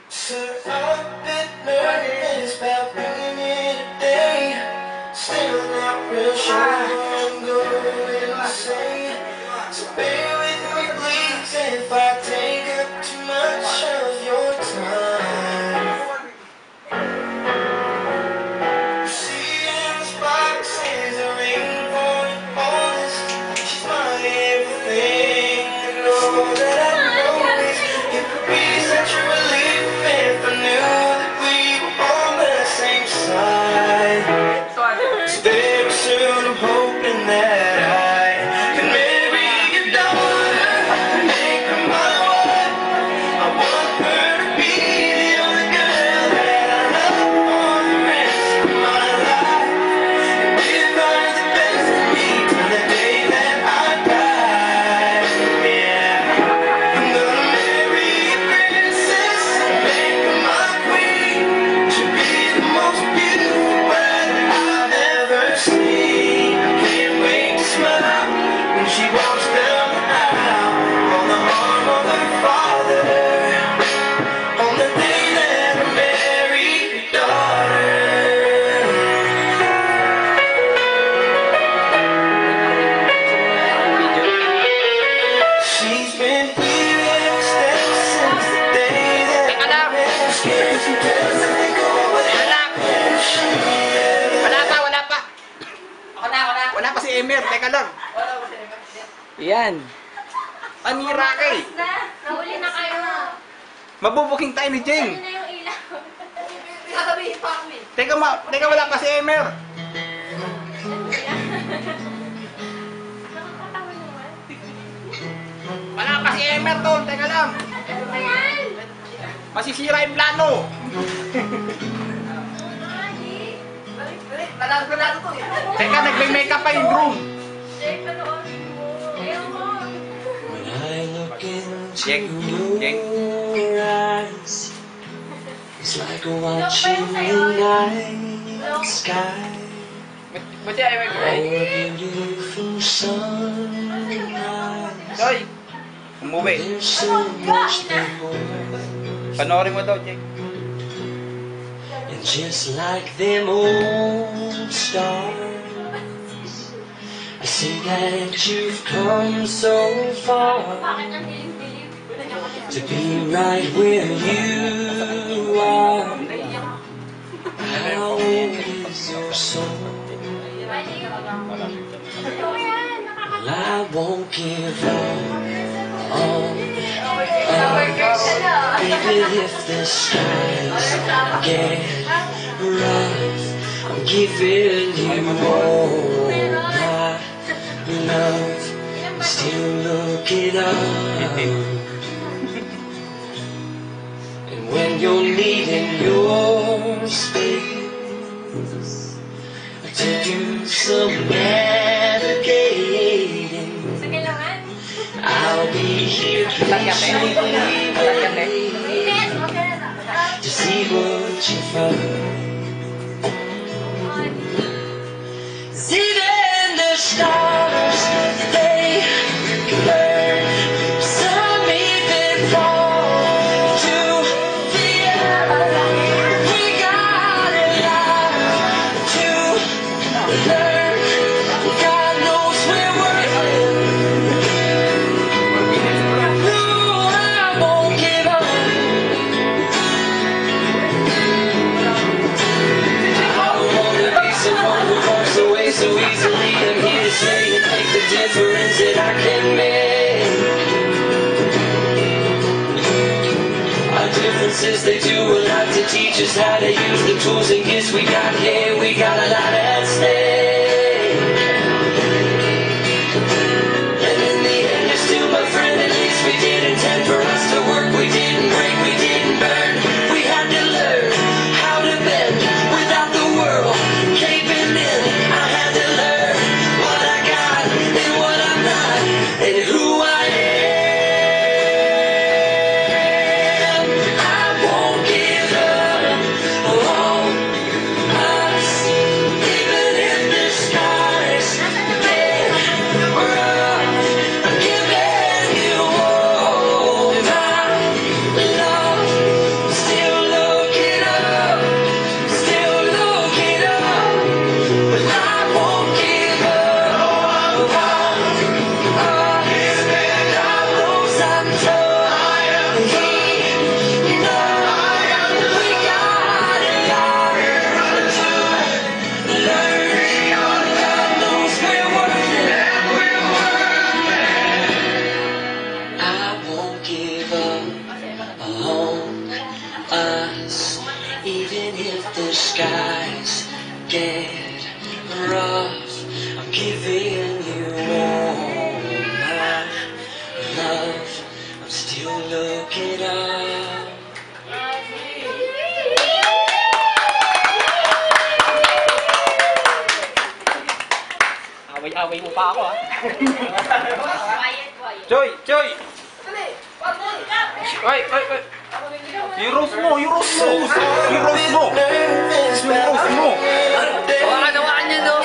So I've been nervous about bringing in a day. Still not real sure I'm going to say. So bear with me please if I take up too much of your time. You see in this box is a ring for the oldest. She's my everything and all that I know is it would be such a relief if I knew that we were on the same side. So very soon I'm hoping that I can marry your daughter and make her my wife. I want her to be the only girl that I love for the rest of my life. And give her the best of me till the day that I die. Yeah, I'm gonna marry a princess and make her my queen. She'll be the most beautiful bride that I've ever seen. I can't wait to smile when she walks down the aisle on the arm of her father. On the day that I marry your daughter. She's been hearing steps since the day that I met her. Scared to death to let go of it. Wala pa si Emer, teka lang. Yan. Ang Miracle. Nahuli na kayo. Mabubuking tayo ni Jing. Ano na yung ilaw? Sasabihin pa kami. Teka, wala pa si Emer. Nakakatawa naman. Wala pa si Emer, tol. Teka lang. Ano ba yan? Masisira yung plano. Balado to eh. Teka, nagme-makeup pa yung room. Jake, panoorin mo. Ayaw ko. When I look into Jeng. your eyes, it's like watching the night sky. Ba't siya Emer? Oh, a beautiful sunrise. Joy. Umuwi. There's so much more. Panoorin mo daw, Jeng. And just like them old stars, I see that you've come so far Bakit ang hiling-hiling? to be right where you are. How old is your soul? Ano yan? Well, I won't give up on even if the skies get rough. I'm giving you all my love. Still looking up. And when you're needing your space, to do some navigating, Sa kailangan? I'll be here patiently waiting Yes, okay na. to see what you find. 'Cause even the stars, they burn. Some even fall to the earth. We got a lot to learn. God knows where we're headed. No, I won't give up. I don't wanna be someone who walks away so easily. I'm here to say and make the difference that I can make. Our differences, they do a lot to teach us how to use the tools and gifts we got here. We got a lot at stake. And in the end, you're still my friend. At least we did intend for us to work. We didn't break, we didn't burn. We had to learn how to bend without the world caving in. I had to learn what I got and what I'm not and who I am. I won't give up on us, even if the sky the skies get rough, I'm giving you all my love. I'm still looking up. Away-away mo pa ako, ha? Quiet, quiet. Joy! Joy! Ay! Yung rose mo! Yung rose mo! Yung rose mo! Yung rose mo! Hawakan niya, no?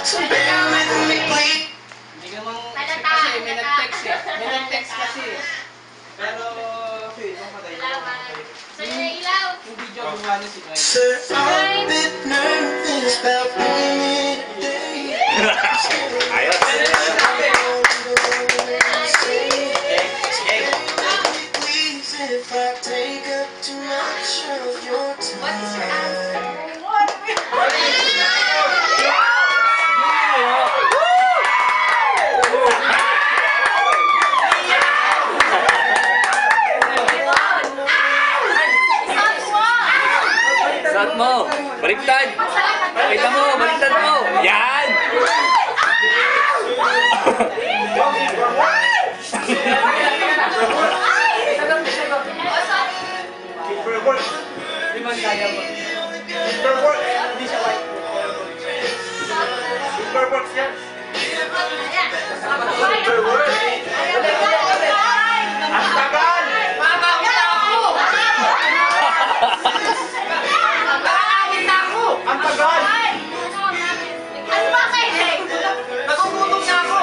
So bear with me, please. Hindi ka mang... Halata, Kasi may halata. nag-text eh. May nag-text kasi eh. Pero... Okay, bang patay. Salamat. Sa'yo na ilaw. Yung video gumana si Mike. Sir, I'm a bit nervous about being today. Ayos! Please, if I take up too much of your What is your time. answer? Shot mo! Baliktad! Baliktad mo! Baliktad mo! Yan! Limang diamond. Silverworks. Hindi siya white. Silverworks yan. Ang tagal! Makakawit ako! Makakawit ako! Ang tagal! Ano ba kayo? Nagugutom na ako!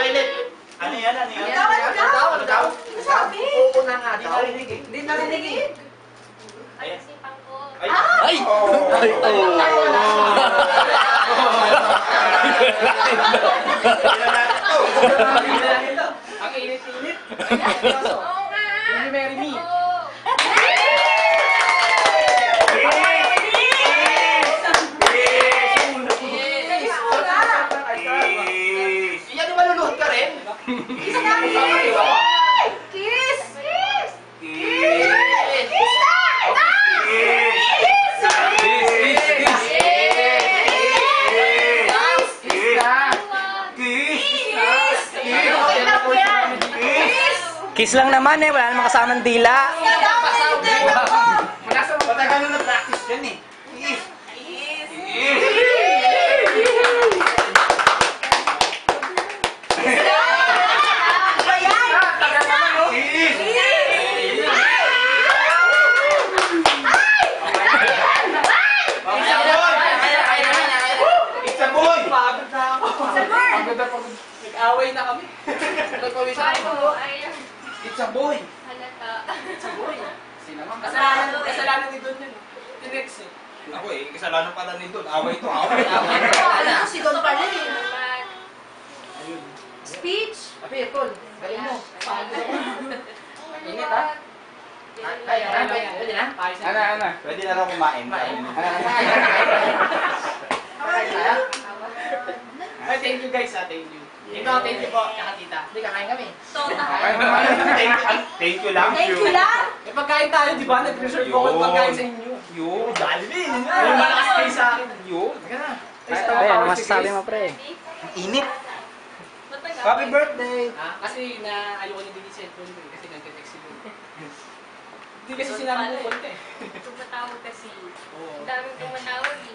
Ulitin. Ano yan? Ano yan? Ano daw? Oo na nga daw. Hindi narinig eh. Ay, sipang ko. Ay! Ay! Ang init-init. Oo nga. Will you marry me? Oo. Iyan yung maluluhod ka rin? Kiss! Kiss! Kiss! Kiss na! Kiss lang naman eh, wala namang kasamang dila. Matagal na na-practice yan eh. It's a boy! Pagod na ako. Pagod na pagod. Nag-away na kami. Nagpawisan ako. It's a boy. Halata. It's a boy. Sinamang kasalanan ni Don yun. Tinex eh. Ako eh, kasalanan pala ni Don. Away to, away. Ano si Don pala eh. Speech. Api, Paul. Galing mo. Init ha? Kaya na? Pwede na? Ana. Pwede na raw kumain. Ay, thank you guys ha. Thank you. Ikaw, thank you po. Tsaka tita. Hindi, kakain kami. Tota. Thank you lang. Thank you lang. May pagkain tayo, di ba? Nag-reserve ko ng pagkain sa inyo. Yun. Jollibee! May malakas kayo sa akin. Yun. Teka na. Ay, ano masasabi mo, pre? Init. Happy birthday! Kasi na ayoko niya din yung cellphone ko eh, kasi nag-text sila. Hindi kasi sinabi mo konti eh. Tumatawag kasi. Oo. Ang daming tumatawag eh.